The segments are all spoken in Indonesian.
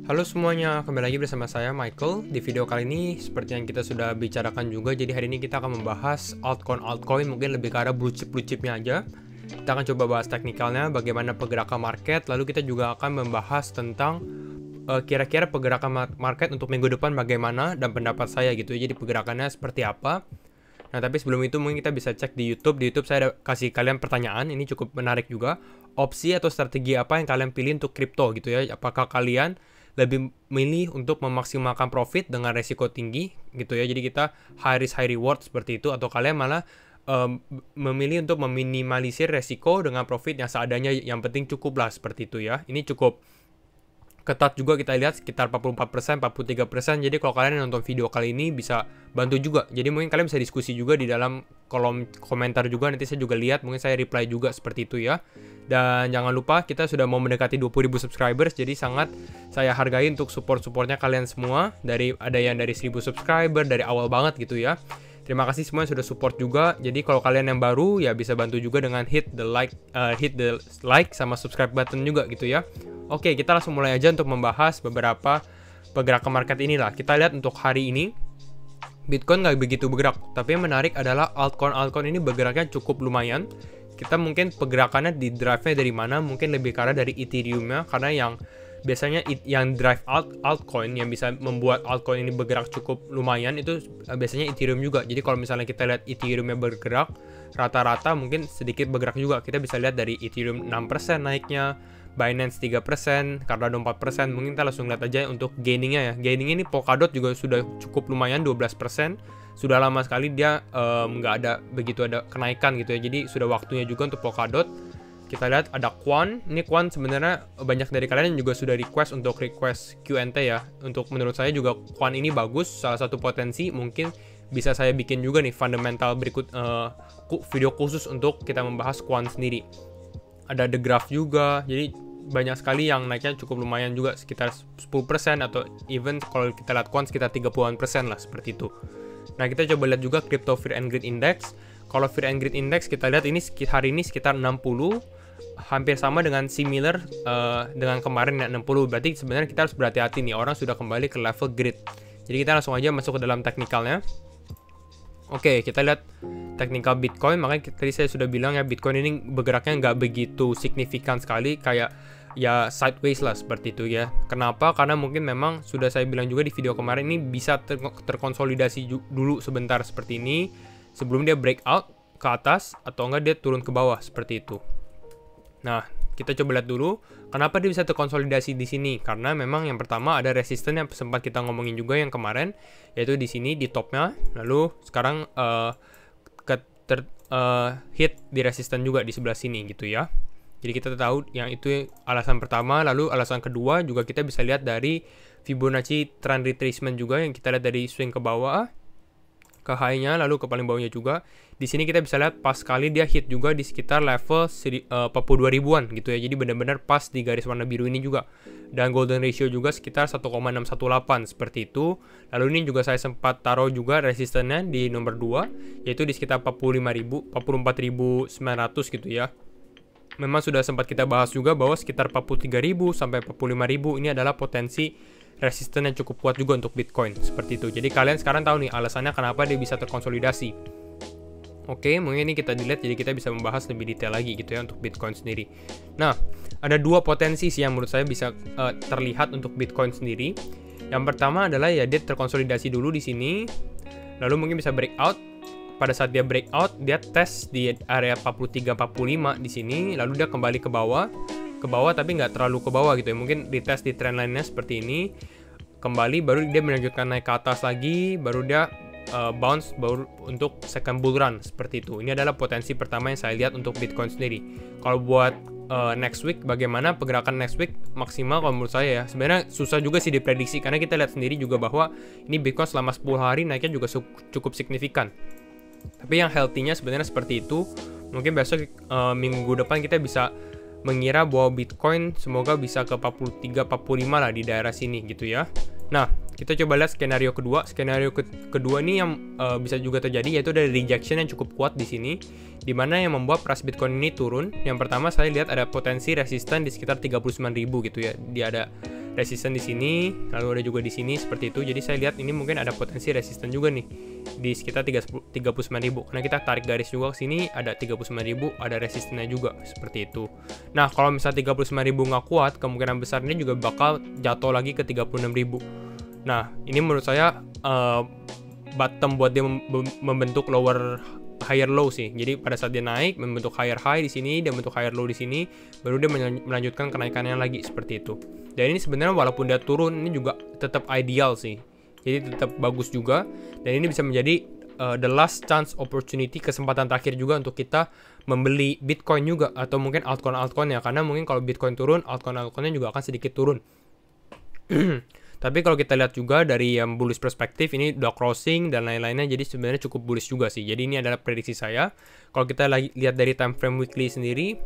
Halo semuanya, kembali lagi bersama saya Michael. Di video kali ini, seperti yang kita sudah bicarakan juga, jadi hari ini kita akan membahas altcoin, mungkin lebih ke arah blue chipnya aja. Kita akan coba bahas teknikalnya, bagaimana pergerakan market, lalu kita juga akan membahas tentang kira-kira pergerakan market untuk minggu depan bagaimana, dan pendapat saya gitu, jadi pergerakannya seperti apa. Nah, tapi sebelum itu mungkin kita bisa cek di YouTube. Di YouTube saya ada kasih kalian pertanyaan, ini cukup menarik juga. Opsi atau strategi apa yang kalian pilih untuk kripto gitu ya? Apakah kalian lebih milih untuk memaksimalkan profit dengan resiko tinggi gitu ya? Jadi kita high risk high reward seperti itu, atau kalian malah memilih untuk meminimalisir resiko dengan profit yang seadanya, yang penting cukup lah seperti itu ya. Ini cukup ketat juga, kita lihat sekitar 44%, 43%. Jadi kalau kalian nonton video kali ini bisa bantu juga. Jadi mungkin kalian bisa diskusi juga di dalam kolom komentar juga, nanti saya juga lihat, mungkin saya reply juga seperti itu ya. Dan jangan lupa kita sudah mau mendekati 20.000 subscribers, jadi sangat saya hargai untuk support-supportnya kalian semua. Ada yang dari 1.000 subscriber dari awal banget gitu ya. Terima kasih semua yang sudah support juga. Jadi kalau kalian yang baru ya bisa bantu juga dengan hit the like sama subscribe button juga gitu ya. Oke, kita langsung mulai aja untuk membahas beberapa pergerakan market inilah. Kita lihat untuk hari ini Bitcoin nggak begitu bergerak, tapi yang menarik adalah altcoin ini bergeraknya cukup lumayan. Kita mungkin pergerakannya di drive-nya dari mana? Mungkin lebih karena dari Ethereum-nya, karena yang biasanya yang drive altcoin yang bisa membuat altcoin ini bergerak cukup lumayan itu biasanya Ethereum juga. Jadi kalau misalnya kita lihat Ethereum-nya bergerak rata-rata mungkin sedikit bergerak juga. Kita bisa lihat dari Ethereum 6% naiknya, Binance 3%, Cardano 4%. Mungkin kita langsung lihat aja untuk gainingnya ya. Gainingnya ini Polkadot juga sudah cukup lumayan 12%. Sudah lama sekali dia nggak ada begitu ada kenaikan gitu ya. Jadi sudah waktunya juga untuk Polkadot. Kita lihat ada Quan. Ini Quan sebenarnya banyak dari kalian yang juga sudah request Q&A ya. Untuk menurut saya juga Quan ini bagus. Salah satu potensi mungkin bisa saya bikin juga nih fundamental berikut video khusus untuk kita membahas Quan sendiri. Ada The Graph juga. Jadi banyak sekali yang naiknya cukup lumayan juga, sekitar 10% atau even kalau kita lihat Quan sekitar 30% lah seperti itu. Nah, kita coba lihat juga Crypto Fear and Greed Index. Kalau Fear and Greed Index kita lihat ini hari ini sekitar 60, hampir sama dengan similar dengan kemarin ya 60. Berarti sebenarnya kita harus berhati-hati nih, orang sudah kembali ke level greed. Jadi kita langsung aja masuk ke dalam teknikalnya. Oke, kita lihat teknikal Bitcoin. Makanya tadi saya sudah bilang ya, Bitcoin ini bergeraknya nggak begitu signifikan sekali, kayak ya sideways lah seperti itu ya. Kenapa? Karena mungkin memang sudah saya bilang juga di video kemarin, ini bisa terkonsolidasi dulu sebentar seperti ini sebelum dia breakout ke atas atau enggak dia turun ke bawah seperti itu. Nah, kita coba lihat dulu kenapa dia bisa terkonsolidasi di sini. Karena memang yang pertama ada resistance yang sempat kita ngomongin juga yang kemarin, yaitu di sini di topnya. Lalu sekarang hit di resistance juga di sebelah sini gitu ya. Jadi kita tahu yang itu alasan pertama. Lalu alasan kedua juga kita bisa lihat dari Fibonacci trend retracement juga, yang kita lihat dari swing ke bawah ke high-nya lalu ke paling bawahnya juga. Di sini kita bisa lihat pas sekali dia hit juga di sekitar level 42.000-an gitu ya. Jadi benar-benar pas di garis warna biru ini juga. Dan golden ratio juga sekitar 1,618 seperti itu. Lalu ini juga saya sempat taruh juga resistennya di nomor 2, yaitu di sekitar 44.900 gitu ya. Memang sudah sempat kita bahas juga bahwa sekitar 43.000 sampai 45.000 ini adalah potensi resisten yang cukup kuat juga untuk Bitcoin seperti itu. Jadi kalian sekarang tahu nih alasannya kenapa dia bisa terkonsolidasi. Oke, mungkin ini kita dilihat, jadi kita bisa membahas lebih detail lagi gitu ya untuk Bitcoin sendiri. Nah, ada dua potensi sih yang menurut saya bisa terlihat untuk Bitcoin sendiri. Yang pertama adalah ya dia terkonsolidasi dulu di sini, lalu mungkin bisa breakout. Pada saat dia breakout, dia tes di area 43-45 di sini, lalu dia kembali ke bawah tapi nggak terlalu ke bawah gitu ya. Mungkin dites di trendline-nya seperti ini, kembali baru dia melanjutkan naik ke atas lagi, baru dia bounce baru untuk second bull run seperti itu. Ini adalah potensi pertama yang saya lihat untuk Bitcoin sendiri. Kalau buat next week, bagaimana pergerakan next week maksimal kalau menurut saya ya, sebenarnya susah juga sih diprediksi, karena kita lihat sendiri juga bahwa ini Bitcoin selama 10 hari naiknya juga cukup signifikan. Tapi yang healthy-nya sebenarnya seperti itu. Mungkin besok minggu depan kita bisa mengira bahwa Bitcoin semoga bisa ke 43-45 lah di daerah sini gitu ya. Nah, kita coba lihat skenario kedua. Skenario kedua ini yang bisa juga terjadi, yaitu ada rejection yang cukup kuat di sini, dimana yang membuat price Bitcoin ini turun. Yang pertama saya lihat ada potensi resisten di sekitar 39.000 gitu ya. Dia ada resisten di sini, lalu ada juga di sini seperti itu. Jadi saya lihat ini mungkin ada potensi resisten juga nih di sekitar 39.000. Karena kita tarik garis juga ke sini ada 39.000, ada resistennya juga seperti itu. Nah, kalau misalnya 39.000 nggak kuat, kemungkinan besar ini juga bakal jatuh lagi ke 36.000. Nah, ini menurut saya bottom buat dia membentuk higher low sih. Jadi pada saat dia naik membentuk higher high di sini, dia membentuk higher low di sini, baru dia melanjutkan kenaikannya lagi seperti itu. Dan ini sebenarnya walaupun dia turun, ini juga tetap ideal sih. Jadi tetap bagus juga. Dan ini bisa menjadi the last chance opportunity, kesempatan terakhir juga untuk kita membeli Bitcoin juga atau mungkin altcoin ya. Karena mungkin kalau Bitcoin turun, altcoinnya juga akan sedikit turun. Tapi kalau kita lihat juga dari yang bullish perspektif, ini udah crossing dan lain-lainnya, jadi sebenarnya cukup bullish juga sih. Jadi ini adalah prediksi saya. Kalau kita lihat dari time frame weekly sendiri,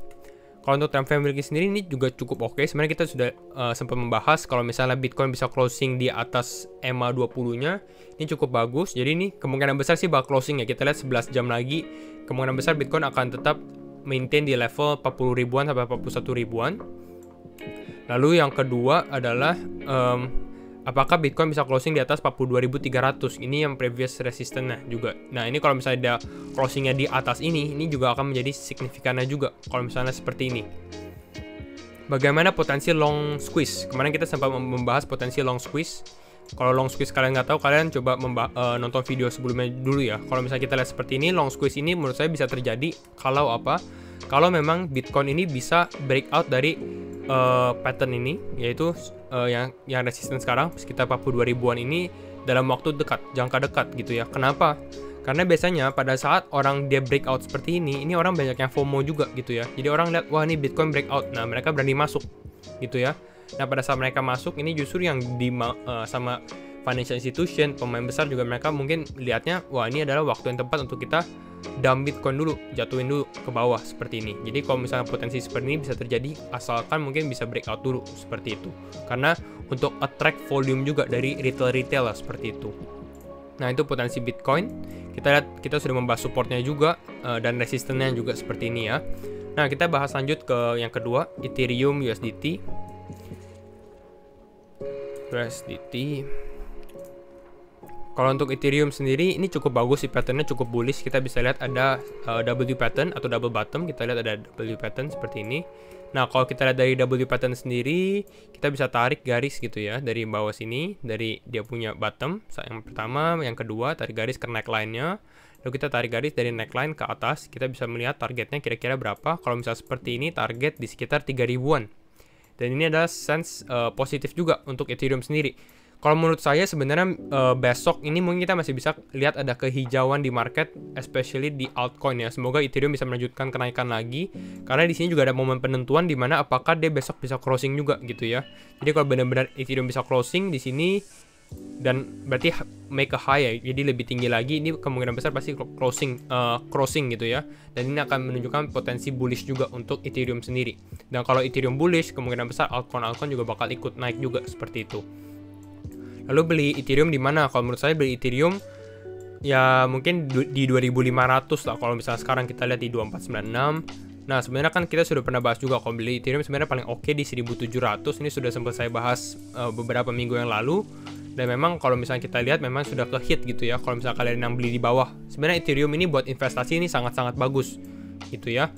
kalau untuk time frame weekly sendiri ini juga cukup oke. Sebenarnya kita sudah sempat membahas kalau misalnya Bitcoin bisa closing di atas EMA 20-nya, ini cukup bagus. Jadi ini kemungkinan besar sih bakal closing ya. Kita lihat 11 jam lagi, kemungkinan besar Bitcoin akan tetap maintain di level 40 ribuan sampai 41 ribuan. Lalu yang kedua adalah apakah Bitcoin bisa closing di atas 42.300? Ini yang previous resistance-nya juga. Nah, ini kalau misalnya ada closing-nya di atas ini juga akan menjadi signifikannya juga kalau misalnya seperti ini. Bagaimana potensi long squeeze? Kemarin kita sempat membahas potensi long squeeze. Kalau long squeeze kalian nggak tahu, kalian coba nonton video sebelumnya dulu ya. Kalau misalnya kita lihat seperti ini, long squeeze ini menurut saya bisa terjadi kalau apa? Kalau memang Bitcoin ini bisa breakout dari pattern ini, yaitu yang resisten sekarang sekitar 42 ribuan ini dalam waktu dekat, jangka dekat gitu ya. Kenapa? Karena biasanya pada saat orang dia breakout seperti ini orang banyak yang FOMO juga gitu ya. Jadi orang lihat, wah ini Bitcoin breakout, nah mereka berani masuk gitu ya. Nah pada saat mereka masuk ini justru yang sama financial institution, pemain besar juga, mereka mungkin lihatnya, wah ini adalah waktu yang tepat untuk kita dump Bitcoin dulu, jatuhin dulu ke bawah seperti ini. Jadi kalau misalnya potensi seperti ini bisa terjadi asalkan mungkin bisa breakout dulu seperti itu. Karena untuk attract volume juga dari retail lah seperti itu. Nah itu potensi Bitcoin. Kita lihat, kita sudah membahas supportnya juga dan resistennya juga seperti ini ya. Nah kita bahas lanjut ke yang kedua, Ethereum USDT. Kalau untuk Ethereum sendiri ini cukup bagus sih, patternnya cukup bullish. Kita bisa lihat ada W pattern atau double bottom. Kita lihat ada W pattern seperti ini. Nah kalau kita lihat dari W pattern sendiri, kita bisa tarik garis gitu ya dari bawah sini, dari dia punya bottom yang pertama, yang kedua tarik garis ke neckline-nya. Lalu kita tarik garis dari neckline ke atas. Kita bisa melihat targetnya kira-kira berapa. Kalau misalnya seperti ini, target di sekitar 3 ribuan. Dan ini adalah sense positif juga untuk Ethereum sendiri. Kalau menurut saya sebenarnya besok ini mungkin kita masih bisa lihat ada kehijauan di market, especially di altcoin ya. Semoga Ethereum bisa melanjutkan kenaikan lagi, karena di sini juga ada momen penentuan di mana apakah dia besok bisa crossing juga gitu ya. Jadi kalau benar-benar Ethereum bisa crossing di sini dan berarti make a high ya, jadi lebih tinggi lagi, ini kemungkinan besar pasti crossing gitu ya. Dan ini akan menunjukkan potensi bullish juga untuk Ethereum sendiri. Dan kalau Ethereum bullish, kemungkinan besar altcoin juga bakal ikut naik juga seperti itu. Lalu beli Ethereum di mana? Kalau menurut saya beli Ethereum ya mungkin di 2.500 lah. Kalau misalnya sekarang kita lihat di 2.496. Nah sebenarnya kan kita sudah pernah bahas juga kalau beli Ethereum sebenarnya paling oke di 1.700. Ini sudah sempat saya bahas beberapa minggu yang lalu. Dan memang kalau misalnya kita lihat memang sudah ke hit gitu ya. Kalau misalnya kalian yang beli di bawah, sebenarnya Ethereum ini buat investasi ini sangat-sangat bagus gitu ya.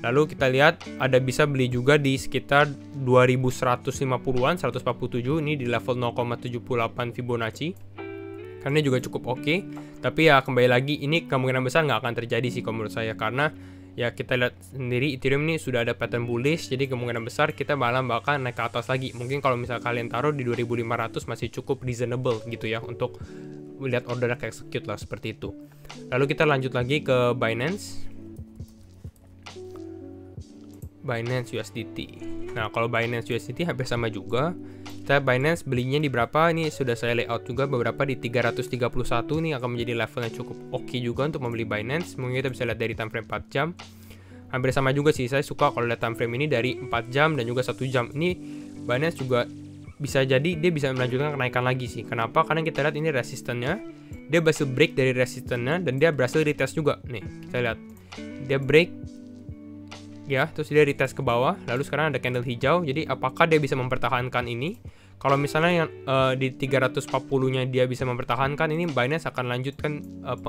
Lalu kita lihat ada bisa beli juga di sekitar 2150-an, 147 ini di level 0,78 Fibonacci. Karena ini juga cukup oke. Tapi ya kembali lagi ini kemungkinan besar nggak akan terjadi sih kalau menurut saya, karena ya kita lihat sendiri Ethereum ini sudah ada pattern bullish, jadi kemungkinan besar kita malah bakal naik ke atas lagi. Mungkin kalau misalnya kalian taruh di 2500 masih cukup reasonable gitu ya untuk lihat order ke execute lah seperti itu. Lalu kita lanjut lagi ke Binance USDT. Nah kalau Binance USDT hampir sama juga. Kita Binance belinya di berapa? Ini sudah saya layout juga beberapa di 331 nih, akan menjadi levelnya cukup oke juga untuk membeli Binance. Mungkin kita bisa lihat dari time frame 4 jam. Hampir sama juga sih, saya suka kalau lihat time frame ini dari 4 jam dan juga 1 jam. Ini Binance juga bisa jadi dia bisa melanjutkan kenaikan lagi sih. Kenapa? Karena kita lihat ini resistennya, dia berhasil break dari resistennya dan dia berhasil retest juga. Nih kita lihat dia break ya, terus dia retest ke bawah, lalu sekarang ada candle hijau. Jadi apakah dia bisa mempertahankan ini? Kalau misalnya yang di 340-nya dia bisa mempertahankan, ini Binance akan lanjutkan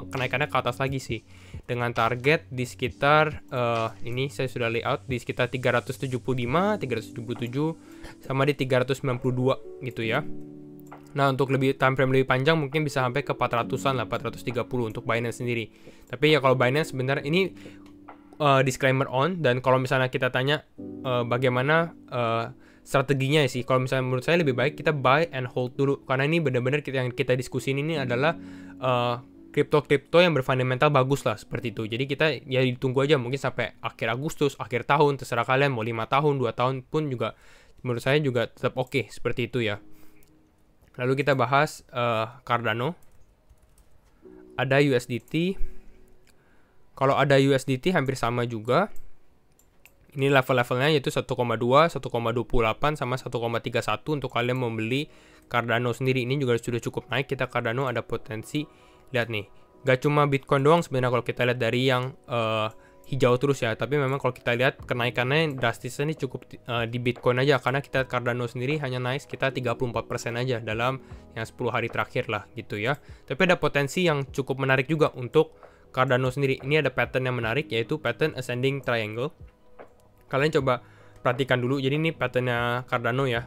kenaikannya ke atas lagi sih. Dengan target di sekitar ini saya sudah layout di sekitar 375, 377 sama di 392 gitu ya. Nah, untuk lebih time frame lebih panjang mungkin bisa sampai ke 400-an lah, 430 untuk Binance sendiri. Tapi ya kalau Binance sebenarnya ini disclaimer on, dan kalau misalnya kita tanya bagaimana strateginya sih, kalau misalnya menurut saya lebih baik kita buy and hold dulu, karena ini benar-benar yang kita diskusin ini adalah kripto yang berfundamental bagus lah seperti itu. Jadi kita ya ditunggu aja mungkin sampai akhir Agustus, akhir tahun, terserah kalian mau 5 tahun, 2 tahun pun juga menurut saya juga tetap oke seperti itu ya. Lalu kita bahas Cardano. Ada USDT. Kalau ada USDT hampir sama juga. Ini level-levelnya yaitu 1,2, 1,28 sama 1,31 untuk kalian membeli Cardano sendiri. Ini juga sudah cukup naik. Kita Cardano ada potensi. Lihat nih, gak cuma Bitcoin doang sebenarnya kalau kita lihat dari yang hijau terus ya. Tapi memang kalau kita lihat kenaikannya drastisnya ini cukup di Bitcoin aja, karena kita Cardano sendiri hanya naik sekitar 34% aja dalam yang 10 hari terakhir lah gitu ya. Tapi ada potensi yang cukup menarik juga untuk Cardano sendiri. Ini ada pattern yang menarik, yaitu pattern ascending triangle. Kalian coba perhatikan dulu. Jadi ini patternnya Cardano ya,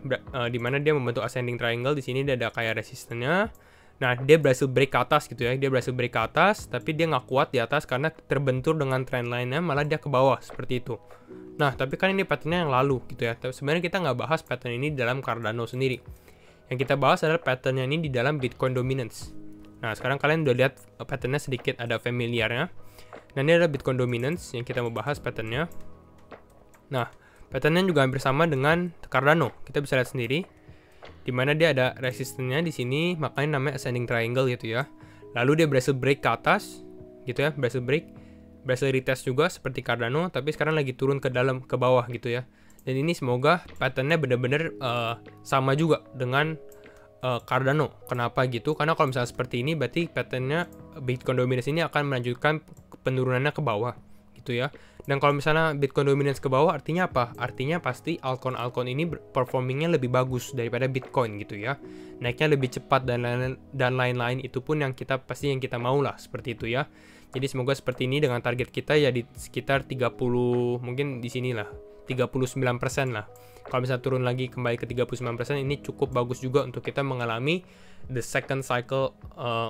di mana dia membentuk ascending triangle. Di sini dia ada kayak resistennya. Nah, dia berhasil break ke atas gitu ya. Dia berhasil break ke atas, tapi dia nggak kuat di atas karena terbentur dengan trendline-nya, malah dia ke bawah seperti itu. Nah, tapi kan ini patternnya yang lalu gitu ya. Tapi sebenarnya kita nggak bahas pattern ini dalam Cardano sendiri. Yang kita bahas adalah patternnya ini di dalam Bitcoin dominance. Nah, sekarang kalian udah lihat patternnya sedikit ada familiarnya. Nah, ini adalah Bitcoin dominance yang kita mau bahas patternnya. Nah, patternnya juga hampir sama dengan Cardano. Kita bisa lihat sendiri, di mana dia ada resistennya di sini, makanya namanya ascending triangle gitu ya. Lalu dia berhasil break ke atas, gitu ya, berhasil retest juga seperti Cardano, tapi sekarang lagi turun ke dalam, ke bawah gitu ya. Dan ini semoga patternnya benar-benar sama juga dengan Cardano. Kenapa gitu? Karena kalau misalnya seperti ini, berarti patternnya Bitcoin dominance ini akan melanjutkan penurunannya ke bawah gitu ya. Dan kalau misalnya Bitcoin dominance ke bawah, artinya apa? Artinya pasti altcoin ini performingnya lebih bagus daripada Bitcoin gitu ya. Naiknya lebih cepat dan lain-lain, itu pun yang kita mau lah seperti itu ya. Jadi semoga seperti ini dengan target kita ya di sekitar 30, mungkin di sini lah 39% lah. Kalau misalnya turun lagi kembali ke 39%, ini cukup bagus juga untuk kita mengalami the second cycle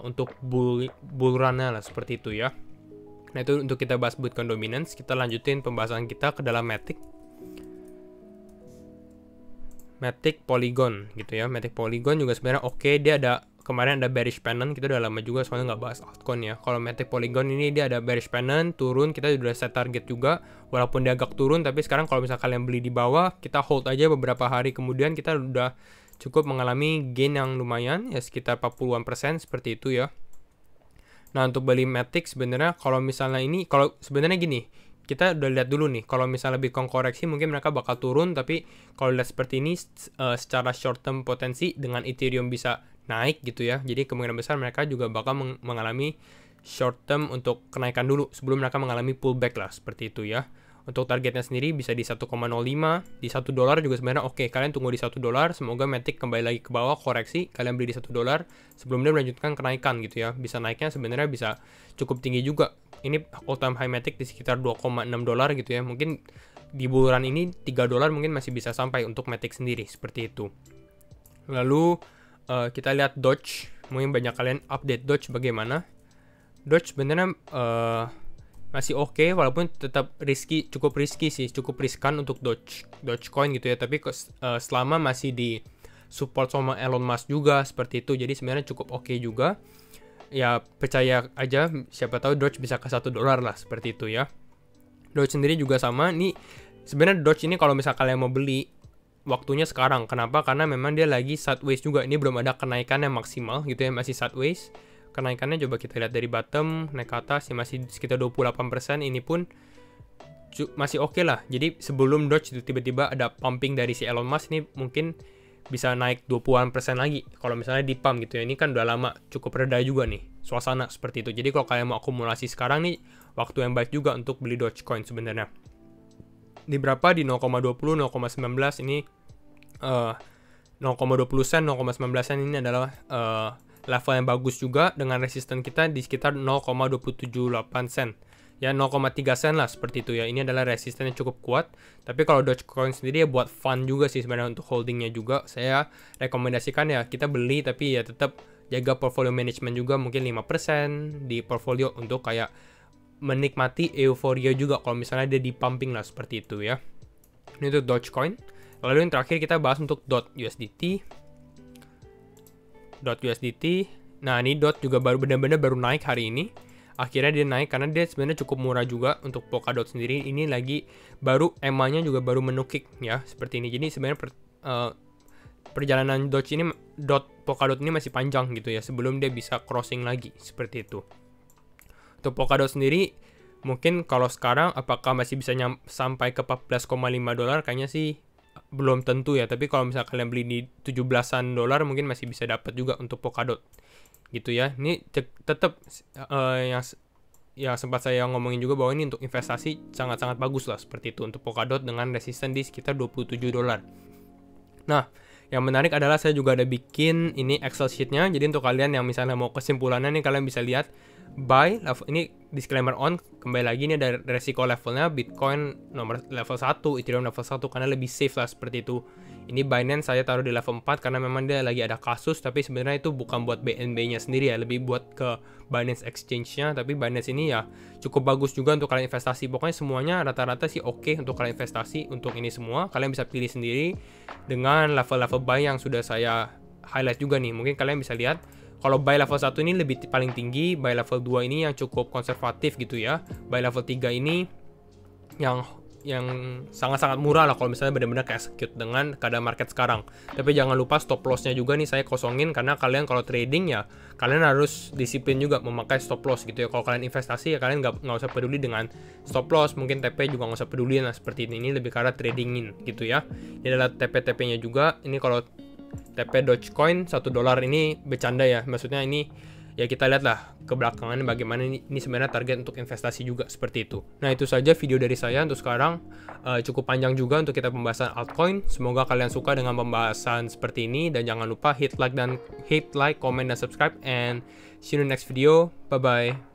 untuk bull run-nya lah seperti itu ya. Nah, itu untuk kita bahas Bitcoin dominance. Kita lanjutin pembahasan kita ke dalam Matic Polygon gitu ya. Matic Polygon juga sebenarnya oke. Dia ada, kemarin ada bearish pennant. Kita udah lama juga soalnya nggak bahas altcoin ya. Kalau Matic Polygon ini dia ada bearish pennant, turun. Kita udah set target juga. Walaupun dia agak turun, tapi sekarang kalau misalnya kalian beli di bawah, kita hold aja beberapa hari kemudian kita udah cukup mengalami gain yang lumayan ya, sekitar 40% seperti itu ya. Nah, untuk beli Matic sebenarnya kalau misalnya ini, kalau sebenarnya gini, kita udah lihat dulu nih, kalau misalnya Bitcoin koreksi mungkin mereka bakal turun, tapi kalau lihat seperti ini secara short term potensi dengan Ethereum bisa naik gitu ya. Jadi kemungkinan besar mereka juga bakal mengalami short term untuk kenaikan dulu sebelum mereka mengalami pullback lah seperti itu ya. Untuk targetnya sendiri bisa di 1,05, di $1 juga sebenarnya oke. Kalian tunggu di $1, semoga Matic kembali lagi ke bawah, koreksi, kalian beli di $1 sebelum dia melanjutkan kenaikan gitu ya. Bisa naiknya sebenarnya bisa cukup tinggi juga. Ini all time high Matic di sekitar $2,6 gitu ya. Mungkin di bulan ini $3 mungkin masih bisa sampai untuk Matic sendiri, seperti itu. Lalu kita lihat Doge. Mungkin banyak kalian update Doge bagaimana. Doge sebenarnya masih oke, walaupun tetap cukup riskan untuk Dogecoin gitu ya. Tapi selama masih di support sama Elon Musk juga seperti itu, jadi sebenarnya cukup oke juga. Ya percaya aja, siapa tahu Doge bisa ke $1 lah seperti itu ya. Doge sendiri juga sama. Nih sebenarnya Doge ini kalau misalnya kalian mau beli, waktunya sekarang. Kenapa? Karena memang dia lagi sideways juga. Ini belum ada kenaikan yang maksimal gitu ya, masih sideways. Kenaikannya coba kita lihat dari bottom naik ke atas ya, masih sekitar 28%. Ini pun masih oke lah. Jadi sebelum Doge itu tiba-tiba ada pumping dari si Elon Musk, ini mungkin bisa naik 20% lagi kalau misalnya di pump gitu ya. Ini kan udah lama cukup reda juga nih suasana seperti itu. Jadi kalau kalian mau akumulasi sekarang nih, waktu yang baik juga untuk beli Dogecoin sebenarnya. Di berapa? Di 0,20, 0,19 ini 0,20 sen, 0,19 sen ini adalah level yang bagus juga dengan resisten kita di sekitar 0,278 sen. Ya 0,3 sen lah seperti itu ya. Ini adalah resisten yang cukup kuat. Tapi kalau Dogecoin sendiri ya buat fun juga sih sebenarnya untuk holdingnya juga. Saya rekomendasikan ya kita beli tapi ya tetap jaga portfolio management juga, mungkin 5% di portfolio untuk kayak menikmati euforia juga kalau misalnya dia di pumping lah seperti itu ya. Ini untuk Dogecoin. Lalu yang terakhir kita bahas untuk USDT. Nah ini DOT juga benar-benar baru naik hari ini. Akhirnya dia naik karena dia sebenarnya cukup murah juga untuk Polkadot sendiri. Ini lagi baru EMA-nya juga baru menukik ya seperti ini. Jadi sebenarnya perjalanan Polkadot ini masih panjang gitu ya sebelum dia bisa crossing lagi seperti itu. Untuk Polkadot sendiri mungkin kalau sekarang apakah masih bisa sampai ke 14,5 dolar, kayaknya sih belum tentu ya. Tapi kalau misalnya kalian beli di 17-an dolar mungkin masih bisa dapat juga untuk Polkadot gitu ya. Ini tetap yang sempat saya ngomongin juga bahwa ini untuk investasi sangat-sangat bagus lah seperti itu untuk Polkadot dengan resisten di sekitar 27 dolar. Nah, yang menarik adalah saya juga ada bikin ini Excel sheet-nya. Jadi untuk kalian yang misalnya mau kesimpulannya nih, kalian bisa lihat buy level, ini disclaimer on, kembali lagi ini ada resiko levelnya Bitcoin nomor level 1, Ethereum level 1 karena lebih safe lah seperti itu. Ini Binance saya taruh di level 4 karena memang dia lagi ada kasus, tapi sebenarnya itu bukan buat BNB-nya sendiri ya, lebih buat ke Binance Exchange-nya. Tapi Binance ini ya cukup bagus juga untuk kalian investasi. Pokoknya semuanya rata-rata sih oke untuk kalian investasi untuk ini semua. Kalian bisa pilih sendiri dengan level-level buy yang sudah saya highlight juga nih. Mungkin kalian bisa lihat kalau buy level 1 ini lebih paling tinggi, buy level 2 ini yang cukup konservatif gitu ya. Buy level 3 ini yang sangat-sangat murah lah kalau misalnya benar-benar kayak execute dengan keadaan market sekarang. Tapi jangan lupa stop loss-nya juga nih saya kosongin karena kalian kalau trading ya kalian harus disiplin juga memakai stop loss gitu ya. Kalau kalian investasi ya kalian nggak usah peduli dengan stop loss, mungkin TP juga nggak usah peduli lah seperti ini lebih ke arah tradingin gitu ya. Ini adalah TP-TP-nya juga. Ini kalau TP Dogecoin 1 dolar ini bercanda ya, maksudnya ini ya kita lihatlah ke belakangan bagaimana ini sebenarnya target untuk investasi juga seperti itu. Nah itu saja video dari saya untuk sekarang, cukup panjang juga untuk kita pembahasan altcoin. Semoga kalian suka dengan pembahasan seperti ini dan jangan lupa hit like, comment dan subscribe, and see you in the next video. Bye bye.